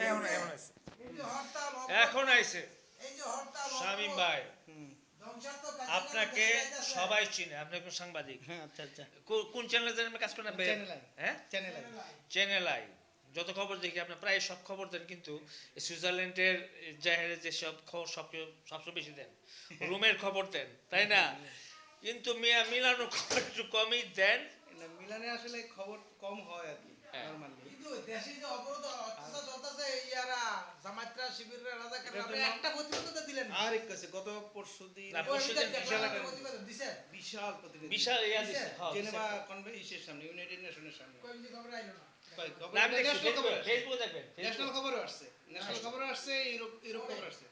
এখন এখন আইছে এখন আইছে শামীম ভাই আপনাকে সবাই চিনে, আপনি একজন সাংবাদিক। হ্যাঁ, আচ্ছা আচ্ছা। কোন চ্যানেলে যেন কাজ করেন? চ্যানেল আই, হ্যাঁ, চ্যানেল আই। Channel I. যত খবর দেখি আপনি প্রায় সব খবর দেন, কিন্তু এই সুইজারল্যান্ডের জাহেরে যেসব খবর সবচেয়ে বেশি দেন, রুমের খবর দেন, তাই না? কিন্তু মিয়া মিলানো খবর একটু কমই দেন। না, মিলানে আসলে খবর কম হয় আর কি, হ্যাঁ, নরমালি। কিন্তু দেশে যে অবরোধ অত্যাচার চলতেছে, ইয়ারা জামাতরা শিবিররা রাজাকাররা, এটার আপনি জন্য একটা প্রতিবেদন তো দিলেন না। আর এক কাছে গত পরশু দিন না, ওই আমি পরশুদিন দেখলাম, বিশাল একটা একটা প্রতিবেদন দিছেন। বিশাল প্রতিনিধি বিশাল ইয়া দিছে, দিছে, হ্যাঁ, জেনেভা দিছে। কনভেনশনের সামনে, ইউনাইটেড নেশনের সামনে। কই যে খবর আইলো না। কয় খবর, না, আমি এটা দেখছি ন্যাশনাল খবর আসছে, ফেসবুকে দেখবেন, ন্যাশনাল ফেসবুক। খবরও আসছে, ন্যাশনাল খবরও আসছে, ইউরোপ ইউরোপ খবর আসছে।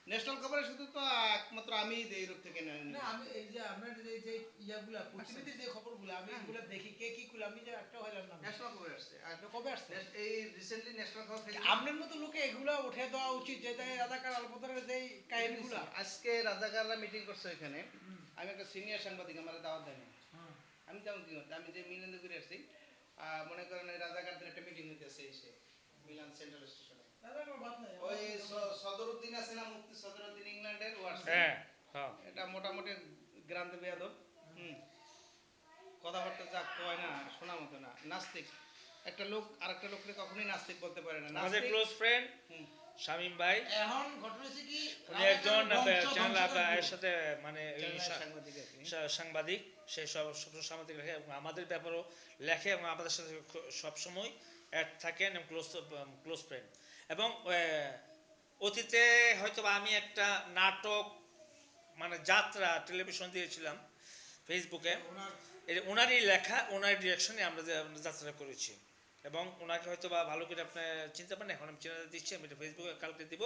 ন্যাশনাল খবরে শুধু তো একমাত্র আমিই দেই ইউরোপ থেকে না নিয়ে। আমি এই যে আমরা যে ইয়াগুলা প্রতিনিধি যে খবরগুলো আমি এগুলা দেখি কে কি কইলো, আমি যে একটা হইলাম না। ন্যাশনাল খবরে আসছে। আর এটা কবে আসছে? এই রিসেন্টলি ন্যাশনাল খবর আপনার মতো লোকে এগুলা উঠে দেওয়া উচিত, যে রাজাকার আলবদরের যে কাহিনীগুলা। আজকে রাজাকাররা মিটিং করছে ওইখানে। আমি একটা সিনিয়র সাংবাদিক, আমার দাওয়াত দেয়নি। আমি তেমন কি করতে, আমি যে মিলান করে আসছি, মনে করেন ওই রাজাকারদের একটা মিটিং হইতেছে এসে মিলান সেন্ট্রাল স্টেশনে। ওই সদরুদ্দিন আছে না, মুফতি সদরুদ্দিন ইংল্যান্ডের, ও আসছে। হ্যাঁ, হ্যাঁ। এটা মোটামুটি গ্রান্তে বেয়াদব। কথাবার্তা যা কয় না, শোনা মতো না, নাস্তিক। একটা লোক আরেকটা লোককে কখনোই নাস্তিক বলতে পারে না, আমাদের নাস্তিক। ক্লোজ ফ্রেন্ড হুম। শামীম ভাই, এখন ঘটনা হচ্ছে কি, উনি একজন রাজাকারের বংশ চ্যানেল ধ্বংস করে এর সাথে মানে ওই চ্যানেলের সাংবাদিক আর কি। সাংবাদিক, সে সব সাংবাদিক লেখে এবং আমাদের ব্যাপারেও লেখে এবং আমাদের সাথে সবসময় অ্যাড থাকেন এবং ক্লোজ ফ্রেন্ড। এবং অতীতে হয়তো বা আমি একটা নাটক মানে যাত্রা টেলিভিশন দিয়েছিলাম ফেসবুকে, ওনার ওনারই লেখা, ওনার ডিরেকশনে আমরা যে যাত্রা করেছি। এবং ওনাকে হয়তো বা ভালো করে আপনি চিনতে পারেন, এখন আমি চিনে দিচ্ছি, আমি এটা ফেসবুকে কালকে দিব,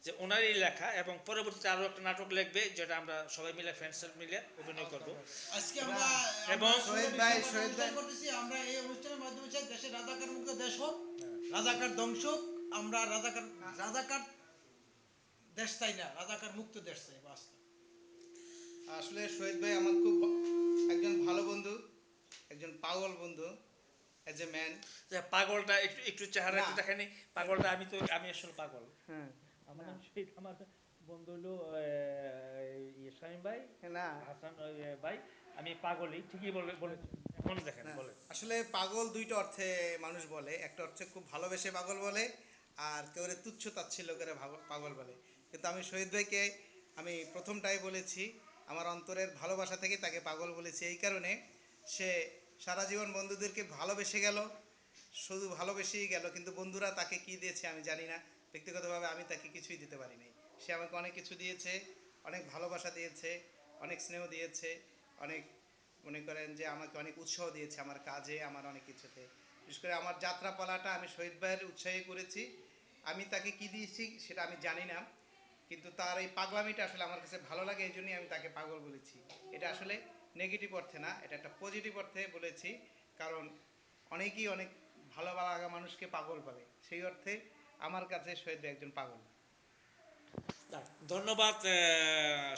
যে ওনারই লেখা। এবং পরবর্তীতে আরও একটা নাটক লিখবে, যেটা আমরা সবাই মিলে ফ্রেন্ডস মিলে অভিনয় করব। আজকে এবং আমরা এবং শহীদ ভাই, শহীদ অনুষ্ঠান ভাই। করতেছি, আমরা এই অনুষ্ঠানের মাধ্যমে চাই দেশের রাজাকার মুক্ত দেশ হোক, রাজাকার ধ্বংস হোক। আমরা রাজাকার রাজাকার দেশ চাই না, রাজাকার মুক্ত দেশ চাই, বাস্তব। আসলে শহীদ ভাই আমার খুব একজন ভালো বন্ধু, একজন পাগল বন্ধু, এজ এ ম্যান। যে পাগলটা একটু একটু চেহারা না। একটু দেখেনি, পাগলটা আমি আসলে পাগল। হ্যাঁ। আমার নাম শহীদ, আমার বন্ধু হলো শামীম ভাই, না, হাসান ভাই। আমি পাগলই, ঠিকই বলেছেন। এখন দেখেন, না, বলেন। আসলে পাগল দুইটা অর্থে মানুষ বলে, একটা অর্থে খুব ভালোবেসে পাগল বলে, আর কেউ তুচ্ছ তাচ্ছিল্য করে পাগল বলে। কিন্তু আমি শহীদ ভাইকে আমি প্রথমটাই বলেছি, আমার অন্তরের ভালোবাসা থেকে তাকে পাগল বলেছি এই কারণে, সে সারা জীবন বন্ধুদেরকে ভালোবেসে গেল, শুধু ভালোবেসেই গেল, কিন্তু বন্ধুরা তাকে কি দিয়েছে আমি জানি না। ব্যক্তিগতভাবে আমি তাকে কিছুই দিতে পারি নাই। সে আমাকে অনেক কিছু দিয়েছে, অনেক ভালোবাসা দিয়েছে, অনেক স্নেহ দিয়েছে, অনেক মনে করেন যে আমাকে অনেক উৎসাহ দিয়েছে আমার কাজে, আমার অনেক কিছুতে। বিশেষ করে আমার যাত্রাপালাটা আমি শহীদ ভাইয়ের উৎসাহী করেছি। আমি তাকে কি দিয়েছি সেটা আমি জানি না, কিন্তু তার এই পাগলামিটা আসলে আমার কাছে ভালো লাগে, এই জন্যই আমি তাকে পাগল বলেছি। এটা আসলে নেগেটিভ অর্থে না, এটা একটা পজিটিভ অর্থে বলেছি। কারণ অনেকেই অনেক ভালো লাগা মানুষকে পাগল বলে, সেই অর্থে আমার কাছে শহীদ ভাই একজন পাগল। যাক, ধন্যবাদ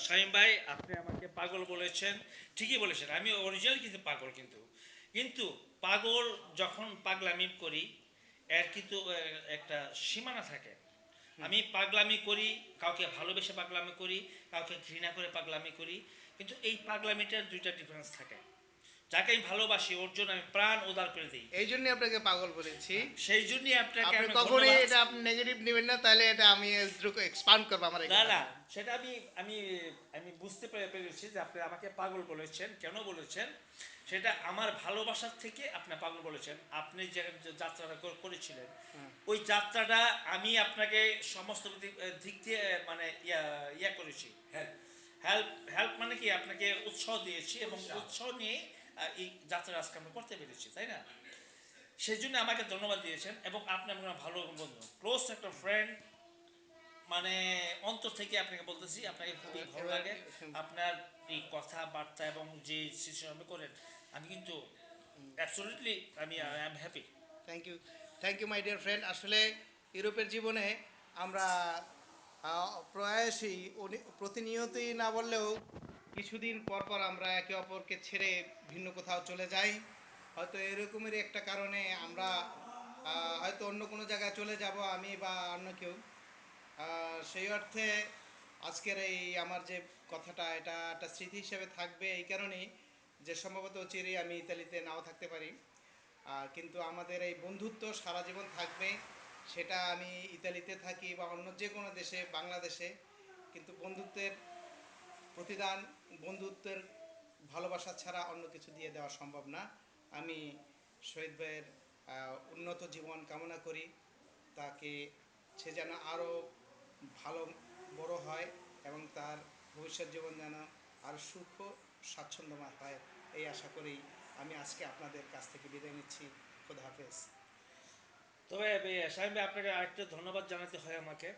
শামীম ভাই, আপনি আমাকে পাগল বলেছেন। ঠিকই বলেছেন, আমি অরিজিনাল কিন্তু পাগল, কিন্তু কিন্তু পাগল যখন পাগলামি করি, এর কিন্তু একটা সীমানা থাকে। আমি পাগলামি করি, কাউকে ভালোবেসে পাগলামি করি, কাউকে ঘৃণা করে পাগলামি করি, কিন্তু এই পাগলামিটার দুইটা ডিফারেন্স থাকে। যাকে আমি ভালোবাসি ওর জন্য আমি প্রাণ উদার করে দিই। এই জন্যই আপনাকে পাগল বলেছি। সেই জন্যই আপনাকে আপনি আমি কখনোই ধন্যবাদ। এটা আপনি নেগেটিভ নেবেন না, তাহলে এটা আমি এক্সপান্ড করবো আমার এই না না, কথাটা। সেটা আমি আমি আমি বুঝতে পেরেছি যে আপনি আমাকে পাগল বলেছেন, কেন বলেছেন। সেটা আমার ভালোবাসার থেকে আপনি পাগল বলেছেন। আপনি যে যে যাত্রাটা করেছিলেন, ওই যাত্রাটা আমি আপনাকে সমস্ত দিক দিয়ে মানে ইয়া করেছি, হেল্প হেল্প হেল্প মানে কি, আপনাকে উৎসাহ দিয়েছি এবং উৎসাহ নিয়ে এই যাত্রা আজকে আমরা করতে পেরেছি, তাই না? সেই জন্য আমাকে ধন্যবাদ দিয়েছেন। এবং আপনি আমার ভালো বন্ধু, ক্লোজ একটা ফ্রেন্ড, মানে অন্তর থেকে আপনাকে বলতেছি, আপনাকে খুবই ভালো এবার লাগে। আপনার এই কথাবার্তা এবং যে সিচুয়েশন করেন, আমি কিন্তু অ্যাবসলিউটলি আমি I am happy. Thank you, thank you my dear friend. আসলে ইউরোপের জীবনে আমরা প্রায়শই প্রতিনিয়তই না বললেও কিছুদিন পর পর আমরা একে অপরকে ছেড়ে ভিন্ন কোথাও চলে যাই। হয়তো এরকমেরই একটা কারণে আমরা হয়তো অন্য কোনো জায়গায় চলে যাব আমি বা অন্য কেউ। সেই অর্থে আজকের এই আমার যে কথাটা, এটা একটা স্মৃতি হিসেবে থাকবে এই কারণেই যে সম্ভবত চিরই আমি ইতালিতে নাও থাকতে পারি, কিন্তু আমাদের এই বন্ধুত্ব সারা জীবন থাকবে। সেটা আমি ইতালিতে থাকি বা অন্য যে কোনো দেশে, বাংলাদেশে, কিন্তু বন্ধুত্বের প্রতিদান, বন্ধুত্বের ভালোবাসা ছাড়া অন্য কিছু দিয়ে দেওয়া সম্ভব না। আমি শহীদ ভাইয়ের উন্নত জীবন কামনা করি, তাকে সে যেন আরও ভালো বড় হয় এবং তার ভবিষ্যৎ জীবন যেন আরও সুখ স্বাচ্ছন্দ্যময় হয়, এই আশা করেই আমি আজকে আপনাদের কাছ থেকে বিদায় নিচ্ছি। খোদা হাফেজ। তবে শাহিন ভাই, আপনাকে আরেকটা ধন্যবাদ জানাতে হয় আমাকে,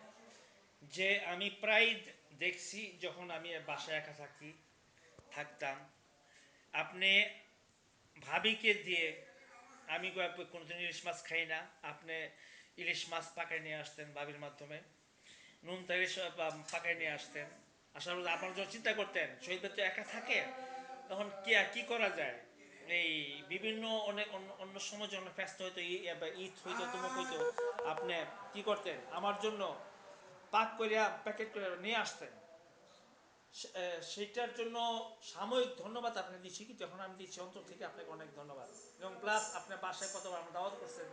যে আমি প্রায় দেখছি যখন আমি বাসায় একা থাকতাম, আপনি ভাবিকে দিয়ে, আমি কোনোদিন ইলিশ মাছ খাই না, আপনি ইলিশ মাছ পাকায় নিয়ে আসতেন ভাবির মাধ্যমে, নুন ইলিশ পাকায় নিয়ে আসতেন। আসলে আপনারা যখন চিন্তা করতেন শহীদ ভাই তো একা থাকে, তখন কি কি করা যায়, এই বিভিন্ন অনেক অন্য সময় যখন ব্যস্ত হইতো, ঈদ হইতো, তুমুক হইতো, আপনি কি করতেন আমার জন্য পাক করিয়া প্যাকেট করে নিয়ে আসতেন। সেইটার জন্য সাময়িক ধন্যবাদ আপনাকে দিচ্ছি, কিন্তু এখন আমি দিচ্ছি অন্তর থেকে আপনাকে অনেক ধন্যবাদ। এবং প্লাস আপনার বাসায় কতবার আমার দাওয়াত করছেন,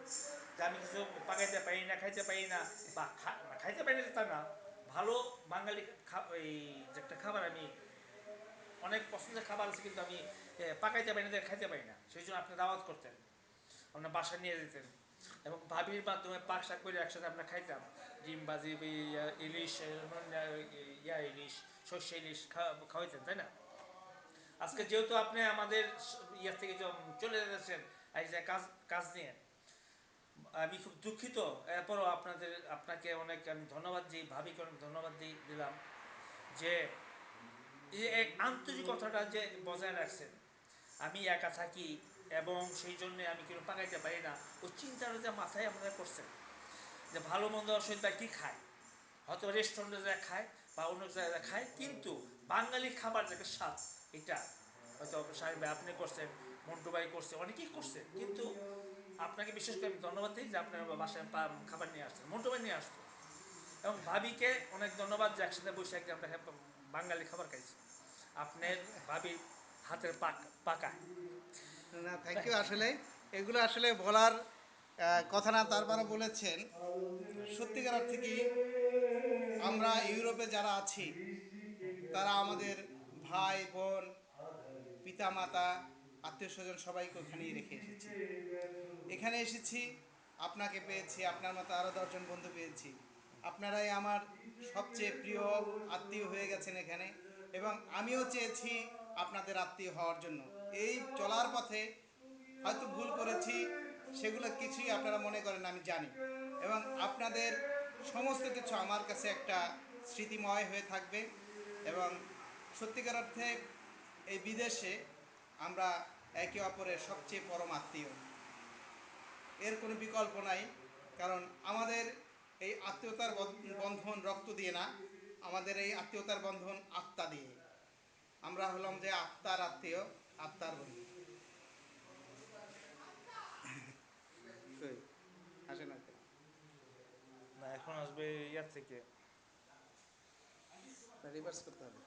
যে আমি কিছু পাকাইতে পারি না, খাইতে পারি না, বা খাইতে পারি না তা না, ভালো বাঙালি এই যে একটা খাবার আমি অনেক পছন্দের খাবার আছে, কিন্তু আমি পাকাইতে পারি না, খাইতে পারি না, সেই জন্য আপনি দাওয়াত করতেন, আপনার বাসায় নিয়ে যেতেন, এবং ভাবির মাধ্যমে পাক শাক করে একসাথে আমরা খাইতাম, ডিম ভাজি, ইলিশ, ইলিশ, সর্ষে ইলিশ খাওয়াইতেন, তাই না? আজকে যেহেতু আপনি আমাদের ইয়ে থেকে চলে যাচ্ছেন এই যে কাজ কাজ নিয়ে, আমি খুব দুঃখিত। এরপরও আপনাকে অনেক আমি ধন্যবাদ দিই, ভাবিকে অনেক ধন্যবাদ দিলাম, যে এই এক আন্তরিকতাটা যে বজায় রাখছেন। আমি একা থাকি এবং সেই জন্য আমি কিন্তু পাকাইতে পারি না, ওই চিন্তাটা যে মাথায় আপনারা করছেন, যে ভালো মন্দ অসুবিধা কী খায়, হয়তো রেস্টুরেন্টে যা খায় বা অন্য জায়গায় খায়, কিন্তু বাঙালি খাবার যে স্বাদ, এটা হয়তো সাহেব ভাই আপনি করছেন, মন্টু ভাই করছে, অনেকেই করছে, কিন্তু আপনাকে বিশেষ করে আমি ধন্যবাদ দিই যে আপনার বাসায় খাবার নিয়ে আসছেন, মন্টু ভাই নিয়ে আসতো, এবং ভাবিকে অনেক ধন্যবাদ যে একসাথে বসে একদম আমরা বাঙালি খাবার খাইছি, আপনার ভাবি হাতের পাকা। না, থ্যাংক ইউ। আসলে এগুলো আসলে বলার কথা না, তারপরে বলেছেন। সত্যিকার অর্থে কি, আমরা ইউরোপে যারা আছি তারা আমাদের ভাই বোন, পিতা মাতা, আত্মীয় স্বজন সবাইকে ওখানেই রেখে এসেছি। এখানে এসেছি, আপনাকে পেয়েছি, আপনার মতো আরও 10জন বন্ধু পেয়েছি। আপনারাই আমার সবচেয়ে প্রিয় আত্মীয় হয়ে গেছেন এখানে, এবং আমিও চেয়েছি আপনাদের আত্মীয় হওয়ার জন্য। এই চলার পথে হয়তো ভুল করেছি, সেগুলো কিছুই আপনারা মনে করেন না, আমি জানি, এবং আপনাদের সমস্ত কিছু আমার কাছে একটা স্মৃতিময় হয়ে থাকবে। এবং সত্যিকার অর্থে এই বিদেশে আমরা একে অপরের সবচেয়ে পরম আত্মীয়, এর কোনো বিকল্প নাই। কারণ আমাদের এই আত্মীয়তার বন্ধন রক্ত দিয়ে না, আমাদের এই আত্মীয়তার বন্ধন আত্মা দিয়ে। আমরা হলাম যে আত্মার আত্মীয়, আত্মার বন্ধু। কই আসে না কেন? না, এখন আসবে ইয়ার থেকে। রিভার্স করতে হবে।